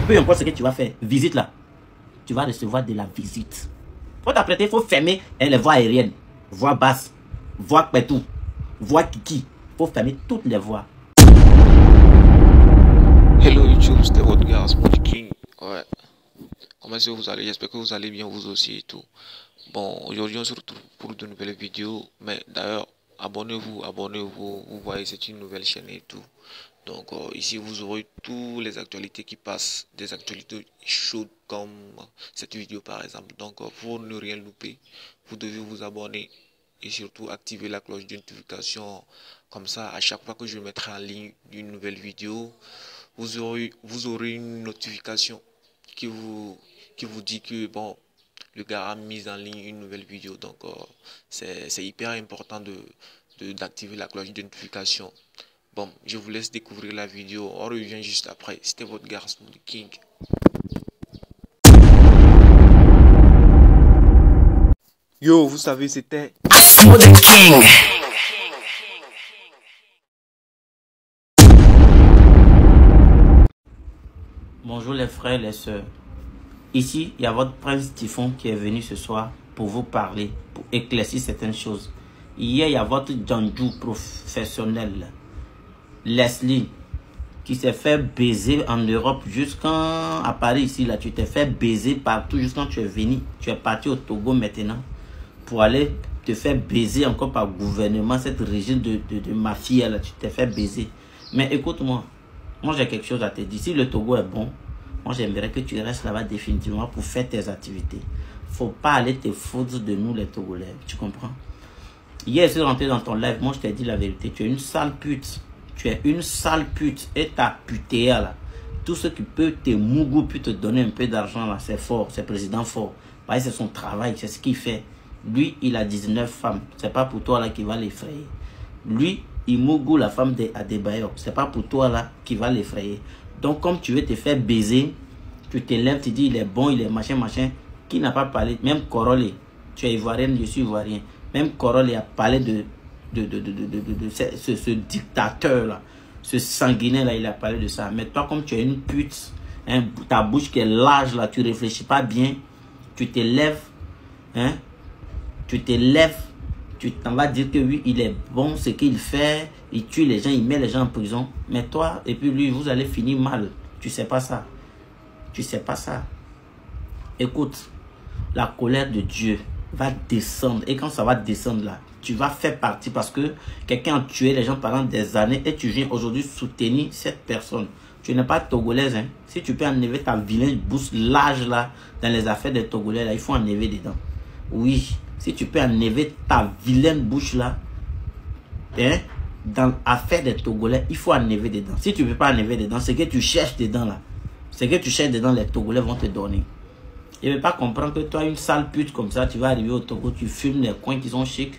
peu importe ce que tu vas faire, visite là. Tu vas recevoir de la visite. Faut t'apprêter, il faut fermer les voies aériennes, voies basses, voies pétou, voies kiki. Il faut fermer toutes les voies. Hello YouTube, c'était votre gars, Smoothie King. Ouais. Comment est-ce que vous allez? J'espère que vous allez bien vous aussi et tout. Bon, aujourd'hui on se retrouve pour de nouvelles vidéos. Mais d'ailleurs, abonnez-vous. Vous voyez, c'est une nouvelle chaîne et tout. Donc ici vous aurez toutes les actualités qui passent, des actualités chaudes comme cette vidéo par exemple. Donc pour ne rien louper, vous devez vous abonner et surtout activer la cloche de notification. Comme ça, à chaque fois que je mettrai en ligne une nouvelle vidéo, vous aurez une notification qui vous dit que bon, le gars a mis en ligne une nouvelle vidéo. Donc c'est hyper important d'activer la cloche de notification. Bon, je vous laisse découvrir la vidéo. On revient juste après. C'était votre gars Smoothie King. Yo, vous savez, c'était Smoothie King. Bonjour les frères et les sœurs. Ici, il y a votre prince Typhon qui est venu ce soir pour vous parler, pour éclaircir certaines choses. Hier, il y a votre Janju professionnel, Leslie, qui s'est fait baiser en Europe jusqu'à Paris ici. Là, tu t'es fait baiser partout jusqu'à tu es venu. Tu es parti au Togo maintenant pour aller te faire baiser encore par gouvernement, cette régime de mafia là. Tu t'es fait baiser. Mais écoute-moi, moi j'ai quelque chose à te dire. Si le Togo est bon, moi j'aimerais que tu restes là-bas définitivement pour faire tes activités. Faut pas aller te foutre de nous les Togolais. Tu comprends? Hier, je suis rentré dans ton live. Moi je t'ai dit la vérité. Tu es une sale pute. Tu es une sale pute. Et ta putéa là. Tout ce qui peut te mougou puis te donner un peu d'argent là, c'est fort. C'est président fort. Parce que c'est son travail. C'est ce qu'il fait. Lui, il a 19 femmes. C'est pas pour toi là qui va l'effrayer. Lui, il mougou la femme d'Adebayor. C'est pas pour toi là qui va l'effrayer. Donc comme tu veux te faire baiser, tu te lèves, tu dis il est bon, il est machin, machin. Qui n'a pas parlé? Même Korole, tu es ivoirienne, je suis ivoirien. Même Korole a parlé de ce dictateur là, ce sanguinaire là, il a parlé de ça. Mais toi, comme tu es une pute, hein, ta bouche qui est large là, tu réfléchis pas bien, tu te lèves, hein, tu t'en vas dire que oui, il est bon ce qu'il fait, il tue les gens, il met les gens en prison. Mais toi et puis lui, vous allez finir mal. Tu sais pas ça. Tu sais pas ça. Écoute, la colère de Dieu va descendre. Et quand ça va descendre là, tu vas faire partie parce que quelqu'un a tué les gens pendant des années et tu viens aujourd'hui soutenir cette personne. Tu n'es pas togolaise, hein. Si tu peux enlever ta vilaine bouche large là, dans les affaires des Togolais là, il faut enlever dedans. Oui, si tu peux enlever ta vilaine bouche là, hein, dans l'affaire des Togolais, il faut enlever dedans. Si tu ne peux pas enlever dedans, ce que tu cherches dedans là, ce que tu cherches dedans, les Togolais vont te donner. Je ne vais pas comprendre que toi, une sale pute comme ça, tu vas arriver au Togo, tu fumes les coins qui sont chics.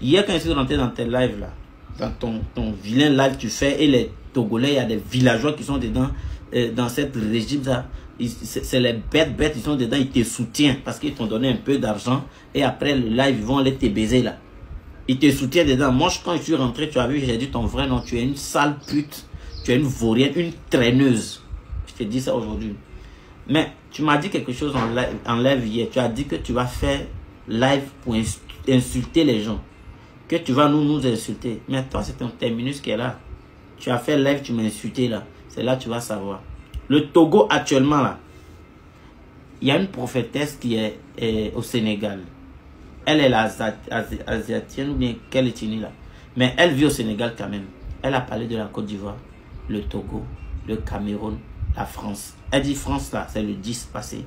Hier, quand je suis rentré dans tes lives là, dans ton vilain live tu fais, et les Togolais, il y a des villageois qui sont dedans, dans cette régime là. C'est les bêtes, ils sont dedans, ils te soutiennent parce qu'ils t'ont donné un peu d'argent. Et après le live, ils vont aller te baiser là. Ils te soutiennent dedans. Moi, quand je suis rentré, tu as vu, j'ai dit ton vrai nom, tu es une sale pute, tu es une vaurienne, une traîneuse. Je te dis ça aujourd'hui. Mais tu m'as dit quelque chose en live hier. Tu as dit que tu vas faire live pour insulter les gens. Que tu vas nous insulter. Mais toi, c'est ton terminus qui est là. Tu as fait live, tu m'as insulté là. C'est là que tu vas savoir. Le Togo actuellement là, il y a une prophétesse qui est au Sénégal. Elle est asiatienne ou bien quelle ethnie là. Mais elle vit au Sénégal quand même. Elle a parlé de la Côte d'Ivoire, le Togo, le Cameroun, la France. Elle dit France là, c'est le 10 passé.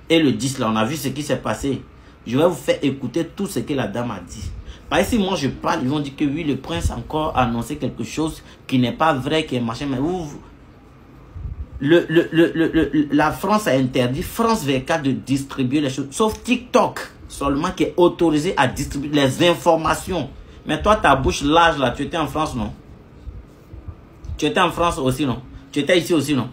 Et le 10 là, on a vu ce qui s'est passé. Je vais vous faire écouter tout ce que la dame a dit. Parce que si moi je parle, ils vont dire que oui, le prince a encore annoncé quelque chose qui n'est pas vrai, qui est machin. Mais la France a interdit, France 24, de distribuer les choses. Sauf TikTok seulement qui est autorisé à distribuer les informations. Mais toi, ta bouche large là, tu étais en France, non? Tu étais en France aussi, non? Tu étais ici aussi, non?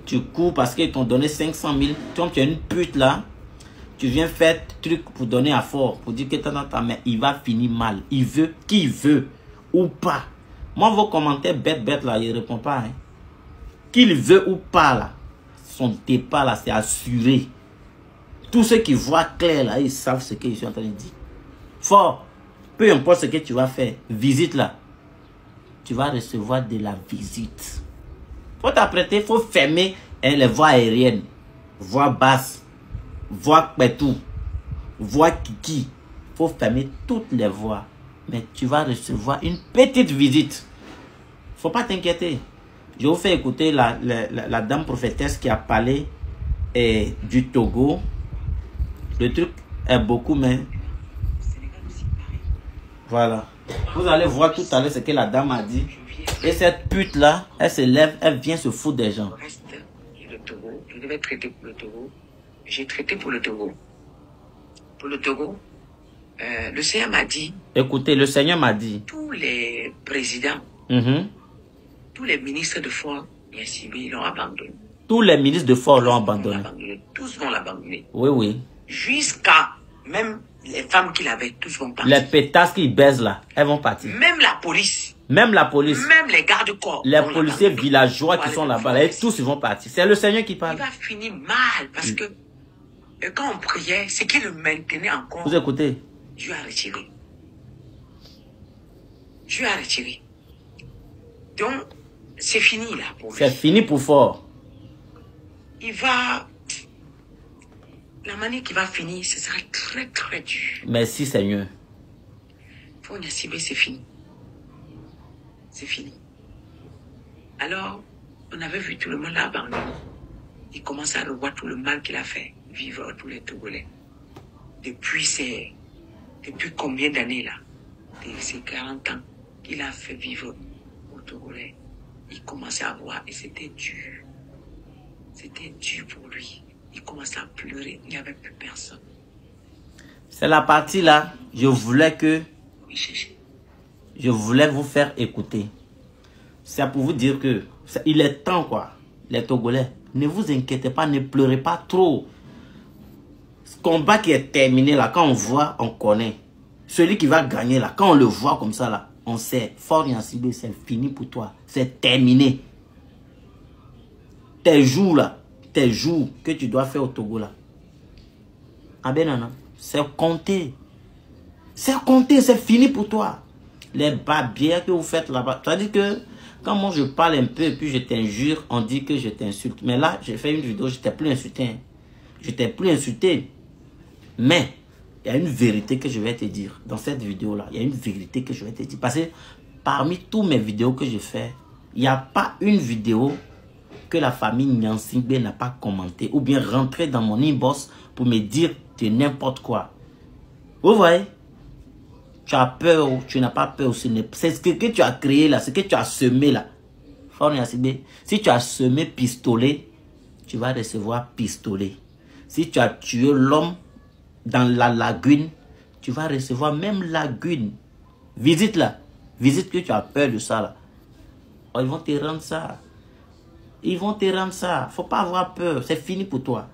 Tu cours parce qu'ils t'ont donné 500 000. Comme tu es une pute là, tu viens faire truc pour donner à fort, pour dire que mais il va finir mal. Il veut, qui veut ou pas. Moi, vos commentaires bêtes là, il ne répond pas. Hein. qu'il veut ou pas, là, son départ, là, c'est assuré. Tous ceux qui voient clair, là, ils savent ce que je suis en train de dire. Fort, peu importe ce que tu vas faire, visite là, tu vas recevoir de la visite. Faut t'apprêter, faut fermer les voies aériennes, voies basses, voies pétou, voies kiki. Faut fermer toutes les voies. Mais tu vas recevoir une petite visite. Faut pas t'inquiéter. Je vous fais écouter la dame prophétesse qui a parlé du Togo. Le truc est beaucoup, mais... Voilà. Vous allez voir tout à l'heure ce que la dame a dit. Et cette pute-là, elle se lève, elle vient se foutre des gens. Le Togo, je devais traiter pour le Togo. J'ai traité pour le Togo. Pour le Togo, le Seigneur m'a dit... Écoutez, le Seigneur m'a dit... Tous les présidents, tous les ministres de Fort Gnassingbé l'ont abandonné. Tous les ministres de Fort l'ont abandonné. Tous vont l'abandonner. Oui, oui. Jusqu'à même les femmes qu'il avait, tous vont partir. Les pétasses qui baisent là, elles vont partir. Même la police. Même la police. Même les gardes-corps. Les policiers villageois qui sont là-bas, là, tous ils vont partir. C'est le Seigneur qui parle. Il va finir mal parce que quand on priait, c'est qu'il le maintenait encore. Vous écoutez. Dieu a retiré. Dieu a retiré. Donc, c'est fini là pour lui. C'est fini pour Fort. Il va... La manière qu'il va finir, ce sera très très dur. Merci Seigneur. Pour Gnassingbé, c'est fini. C'est fini. Alors, on avait vu tout le monde l'abandonner. Il commence à revoir tout le mal qu'il a fait vivre à tous les Togolais. Depuis combien d'années là? Ces 40 ans qu'il a fait vivre aux Togolais. Il commençait à voir et c'était dur. C'était dur pour lui. Il commençait à pleurer. Il n'y avait plus personne. C'est la partie là, je voulais vous faire écouter. C'est pour vous dire que il est temps quoi, les Togolais. Ne vous inquiétez pas, ne pleurez pas trop. Ce combat qui est terminé là, quand on voit, on connaît. Celui qui va gagner là, quand on le voit comme ça là, on sait. Fort Gnassingbé, c'est fini pour toi. C'est terminé. Tes jours là, tes jours que tu dois faire au Togo là. Ah ben non, non. C'est compté. C'est compté, c'est fini pour toi. Les babières que vous faites là-bas. C'est-à-dire que quand moi je parle un peu et puis je t'injure, on dit que je t'insulte. Mais là, j'ai fait une vidéo, je t'ai plus insulté. Je t'ai plus insulté. Mais il y a une vérité que je vais te dire. Dans cette vidéo-là, il y a une vérité que je vais te dire. Parce que parmi toutes mes vidéos que je fais, il n'y a pas une vidéo que la famille Gnassingbé n'a pas commenté. Ou bien rentré dans mon inbox pour me dire de n'importe quoi. Vous voyez? Tu as peur ou tu n'as pas peur. C'est ce que tu as créé là. Ce que tu as semé là. Fort Gnassingbé. Si tu as semé pistolet, tu vas recevoir pistolet. Si tu as tué l'homme dans la lagune, tu vas recevoir même lagune. Visite là. Visite que tu as peur de ça là. Oh, ils vont te rendre ça. Ils vont te rendre ça. Faut pas avoir peur. C'est fini pour toi.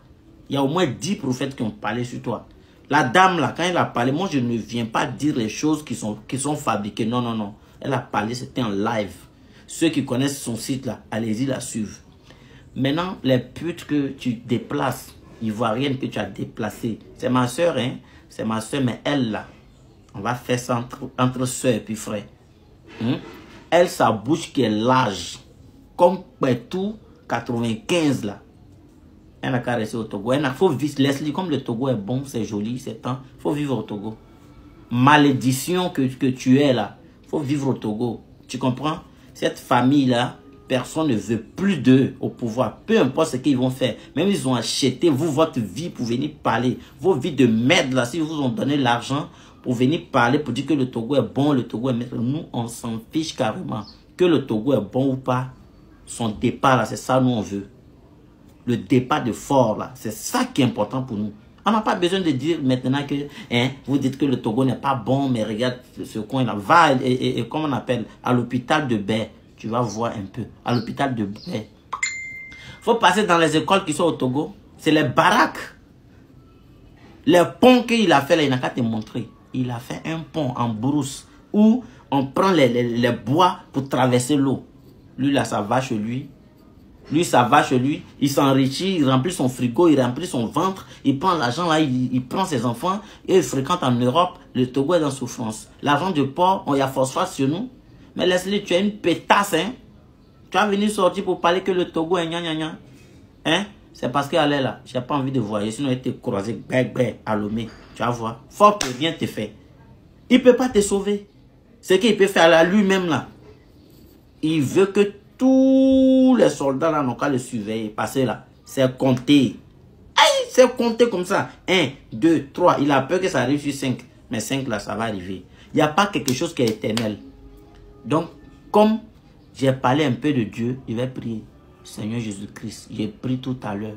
Il y a au moins 10 prophètes qui ont parlé sur toi. La dame là, quand elle a parlé, moi je ne viens pas dire les choses qui sont fabriquées. Non, non, non. Elle a parlé, c'était en live. Ceux qui connaissent son site là, allez-y la suivre. Maintenant, les putes que tu déplaces, ivoirienne que tu as déplacée, c'est ma soeur, hein. C'est ma soeur, mais elle là, on va faire ça entre soeur et puis frère. Elle, sa bouche qui est large, comme tout 95 là. Elle n'a qu'à rester au Togo. Il faut vivre, laisse-lui, comme le Togo est bon, c'est joli, c'est temps. Il faut vivre au Togo. Malédiction que tu es là. Il faut vivre au Togo. Tu comprends? Cette famille-là, personne ne veut plus d'eux au pouvoir. Peu importe ce qu'ils vont faire. Même ils ont acheté vous, votre vie pour venir parler. Vos vies de merde là, si vous ont donné l'argent pour venir parler, pour dire que le Togo est bon, le Togo est maître. Nous, on s'en fiche carrément. Que le Togo est bon ou pas, son départ là, c'est ça nous on veut. Le départ de Fort là, c'est ça qui est important pour nous. On n'a pas besoin de dire maintenant que vous dites que le Togo n'est pas bon, mais regarde ce coin là. Va et comment on appelle, à l'hôpital de Baie. Tu vas voir un peu. À l'hôpital de Baie. Faut passer dans les écoles qui sont au Togo. C'est les baraques. Les ponts qu'il a fait là, il n'a qu'à te montrer. Il a fait un pont en brousse où on prend les bois pour traverser l'eau. Lui là, ça va chez lui. Lui, ça va chez lui, il s'enrichit, il remplit son frigo, il remplit son ventre, il prend l'argent là, il prend ses enfants et il fréquente en Europe. Le Togo est en souffrance. L'argent du porc, il y a phosphate sur nous. Mais laisse-le, tu es une pétasse, hein. Tu vas venir sortir pour parler que le Togo est gna gna gna. Hein? C'est parce qu'elle est là. J'ai pas envie de voyager, sinon il te croisé à Lomé. Tu vas voir. Fort peut rien te faire. Il peut pas te sauver. Ce qu'il peut faire là, lui-même là, il veut que tous les soldats là n'ont qu'à le surveiller. Parce que là, c'est compté. C'est compté comme ça. 1, 2, 3. Il a peur que ça arrive sur 5. Mais 5 là, ça va arriver. Il n'y a pas quelque chose qui est éternel. Donc, comme j'ai parlé un peu de Dieu, je vais prier. Seigneur Jésus-Christ, j'ai prié tout à l'heure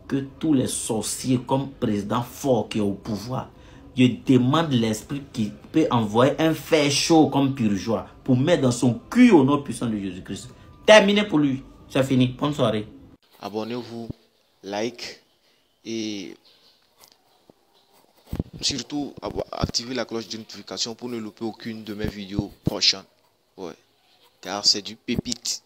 que tous les sorciers comme président fort qui est au pouvoir, je demande l'esprit qui peut envoyer un fer chaud comme purgeoir pour mettre dans son cul au nom puissant de Jésus-Christ. Terminé pour lui. C'est fini. Bonne soirée. Abonnez-vous, like et surtout activez la cloche de notification pour ne louper aucune de mes vidéos prochaines. Ouais, car c'est du pépite.